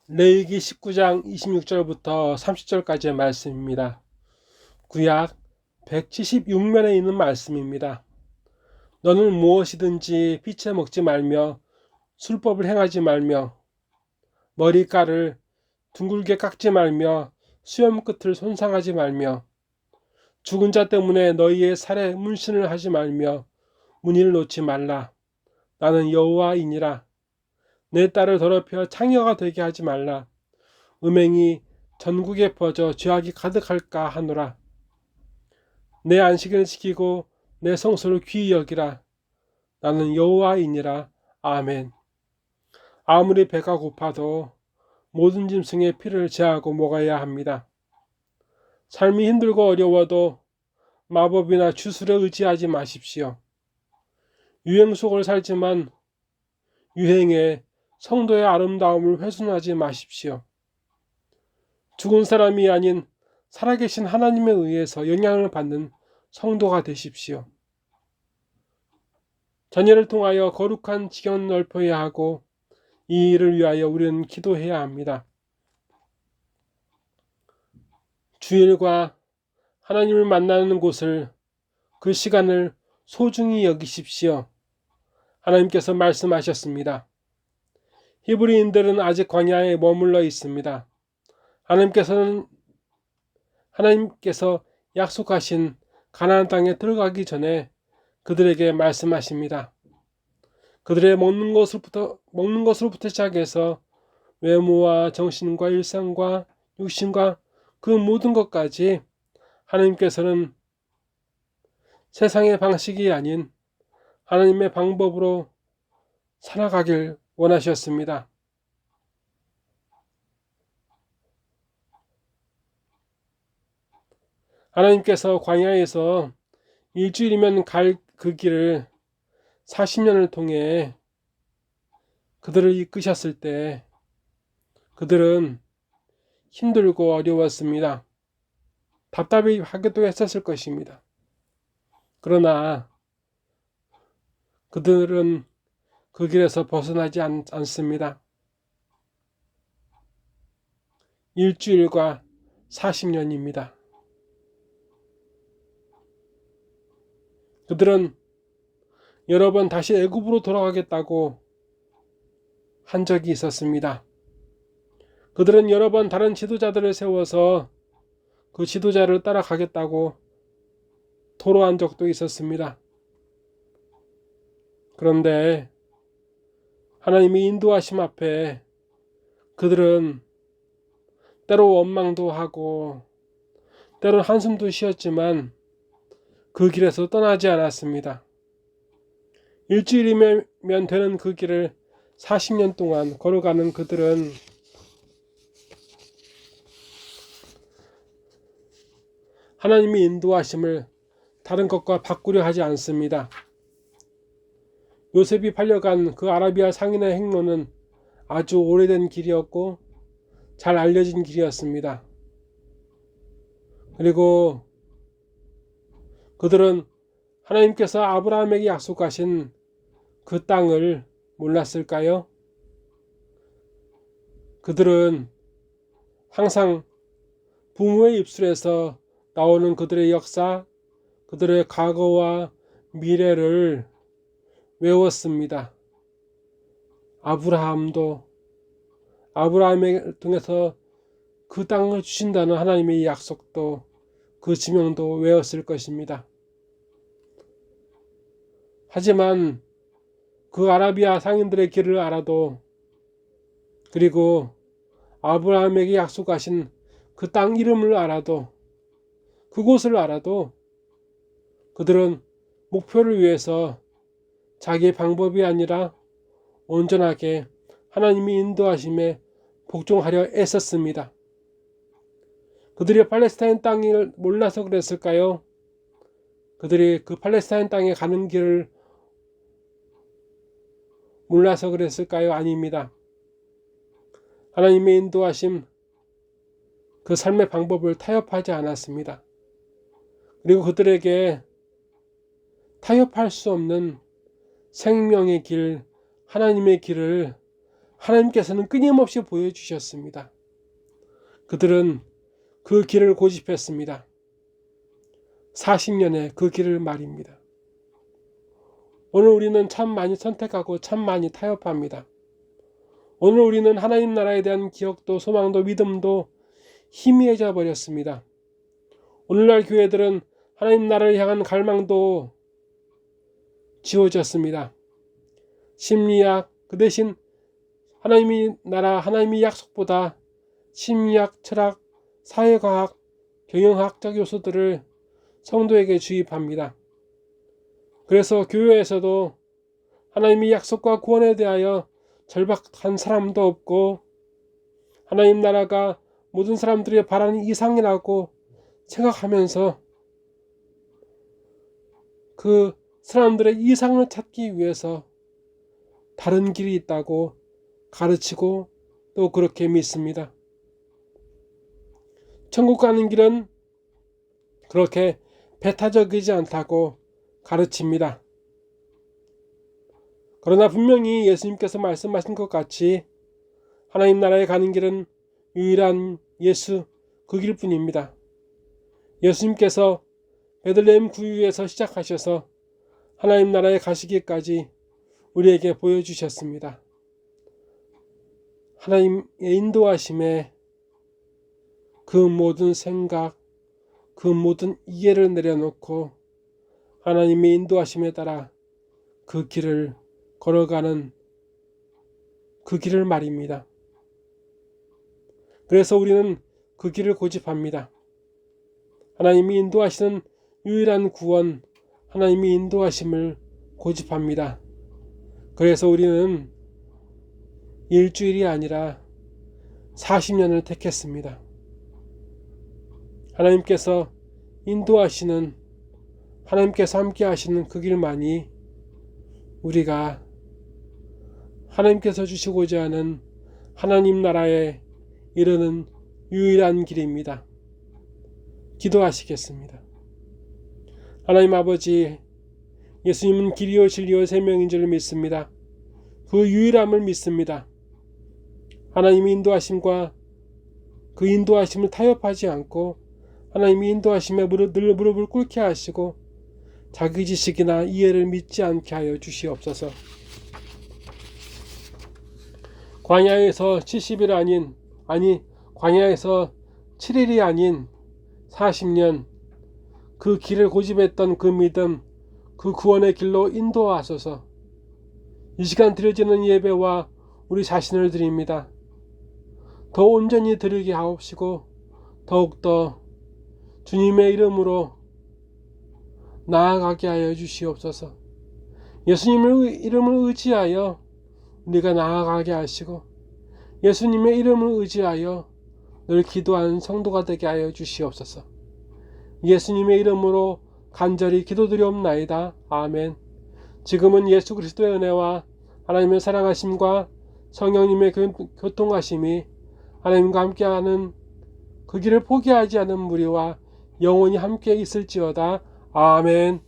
레위기 19장 26절부터 30절까지의 말씀입니다. 구약 176면에 있는 말씀입니다. 너는 무엇이든지 피채 먹지 말며 술법을 행하지 말며 머리깔을 둥글게 깎지 말며 수염 끝을 손상하지 말며 죽은 자 때문에 너희의 살에 문신을 하지 말며 무늬를 놓지 말라. 나는 여호와이니라. 내 딸을 더럽혀 창녀가 되게 하지 말라. 음행이 전국에 퍼져 죄악이 가득할까 하노라. 내 안식을 지키고 내 성소를 귀히 여기라. 나는 여호와이니라. 아멘. 아무리 배가 고파도 모든 짐승의 피를 제하고 먹어야 합니다. 삶이 힘들고 어려워도 마법이나 주술에 의지하지 마십시오. 유행 속을 살지만 유행에 성도의 아름다움을 훼손하지 마십시오. 죽은 사람이 아닌 살아계신 하나님에 의해서 영향을 받는 성도가 되십시오. 자녀를 통하여 거룩한 지경을 넓혀야 하고 이 일을 위하여 우리는 기도해야 합니다. 주일과 하나님을 만나는 곳을, 그 시간을 소중히 여기십시오. 하나님께서 말씀하셨습니다. 히브리인들은 아직 광야에 머물러 있습니다. 하나님께서 약속하신 가나안 땅에 들어가기 전에 그들에게 말씀하십니다. 그들의 먹는 것으로부터 시작해서 외모와 정신과 일상과 육신과 그 모든 것까지 하나님께서는 세상의 방식이 아닌 하나님의 방법으로 살아가길 원하셨습니다. 하나님께서 광야에서 일주일이면 갈 그 길을 40년을 통해 그들을 이끄셨을 때 그들은 힘들고 어려웠습니다. 답답하기도 했었을 것입니다. 그러나 그들은 그 길에서 벗어나지 않습니다. 일주일과 40년입니다. 그들은 여러 번 다시 애굽으로 돌아가겠다고 한 적이 있었습니다. 그들은 여러 번 다른 지도자들을 세워서 그 지도자를 따라가겠다고 토로한 적도 있었습니다. 그런데 하나님의 인도하심 앞에 그들은 때로 원망도 하고 때로 한숨도 쉬었지만 그 길에서 떠나지 않았습니다. 일주일이면 되는 그 길을 40년 동안 걸어가는 그들은 하나님의 인도하심을 다른 것과 바꾸려 하지 않습니다. 요셉이 팔려간 그 아라비아 상인의 행로는 아주 오래된 길이었고 잘 알려진 길이었습니다. 그리고 그들은 하나님께서 아브라함에게 약속하신 그 땅을 몰랐을까요? 그들은 항상 부모의 입술에서 나오는 그들의 역사, 그들의 과거와 미래를 외웠습니다. 아브라함을 통해서 그 땅을 주신다는 하나님의 약속도 그 지명도 외웠을 것입니다. 하지만 그 아라비아 상인들의 길을 알아도, 그리고 아브라함에게 약속하신 그 땅 이름을 알아도, 그곳을 알아도 그들은 목표를 위해서 자기의 방법이 아니라 온전하게 하나님의 인도하심에 복종하려 애썼습니다. 그들이 팔레스타인 땅을 몰라서 그랬을까요? 그들이 그 팔레스타인 땅에 가는 길을 몰라서 그랬을까요? 아닙니다. 하나님의 인도하심, 그 삶의 방법을 타협하지 않았습니다. 그리고 그들에게 타협할 수 없는 생명의 길, 하나님의 길을 하나님께서는 끊임없이 보여주셨습니다. 그들은 그 길을 고집했습니다. 40년의 그 길을 말입니다. 오늘 우리는 참 많이 선택하고 참 많이 타협합니다. 오늘 우리는 하나님 나라에 대한 기억도 소망도 믿음도 희미해져 버렸습니다. 오늘날 교회들은 하나님 나라를 향한 갈망도 지워졌습니다. 심리학, 그 대신 하나님의 나라, 하나님의 약속보다 심리학, 철학, 사회과학, 경영학적 요소들을 성도에게 주입합니다. 그래서 교회에서도 하나님의 약속과 구원에 대하여 절박한 사람도 없고 하나님 나라가 모든 사람들이 바라는 이상이라고 생각하면서 그 사람들의 이상을 찾기 위해서 다른 길이 있다고 가르치고 또 그렇게 믿습니다. 천국 가는 길은 그렇게 배타적이지 않다고 가르칩니다. 그러나 분명히 예수님께서 말씀하신 것 같이 하나님 나라에 가는 길은 유일한 예수 그 길뿐입니다. 예수님께서 베들레헴 구유에서 시작하셔서 하나님 나라에 가시기까지 우리에게 보여주셨습니다. 하나님의 인도하심에 그 모든 생각, 그 모든 이해를 내려놓고 하나님의 인도하심에 따라 그 길을 걸어가는 그 길을 말입니다. 그래서 우리는 그 길을 고집합니다. 하나님이 인도하시는 유일한 구원, 하나님이 인도하심을 고집합니다. 그래서 우리는 일주일이 아니라 40년을 택했습니다. 하나님께서 인도하시는, 하나님께서 함께 하시는 그 길만이 우리가 하나님께서 주시고자 하는 하나님 나라에 이르는 유일한 길입니다. 기도하시겠습니다. 하나님 아버지, 예수님은 길이요 진리요 생명인 줄 믿습니다. 그 유일함을 믿습니다. 하나님의 인도하심과 그 인도하심을 타협하지 않고 하나님의 인도하심에 늘 무릎을 꿇게 하시고 자기 지식이나 이해를 믿지 않게 하여 주시옵소서. 광야에서 70일 광야에서 7일이 아닌 40년 그 길을 고집했던 그 믿음, 그 구원의 길로 인도하소서. 이 시간 드려지는 예배와 우리 자신을 드립니다. 더 온전히 드리게 하옵시고 더욱더 주님의 이름으로 나아가게 하여 주시옵소서. 예수님의 이름을 의지하여 우리가 나아가게 하시고 예수님의 이름을 의지하여 늘 기도하는 성도가 되게 하여 주시옵소서. 예수님의 이름으로 간절히 기도드리옵나이다. 아멘. 지금은 예수 그리스도의 은혜와 하나님의 사랑하심과 성령님의 교통하심이 하나님과 함께하는 그 길을 포기하지 않은 무리와 영원히 함께 있을지어다. 아멘.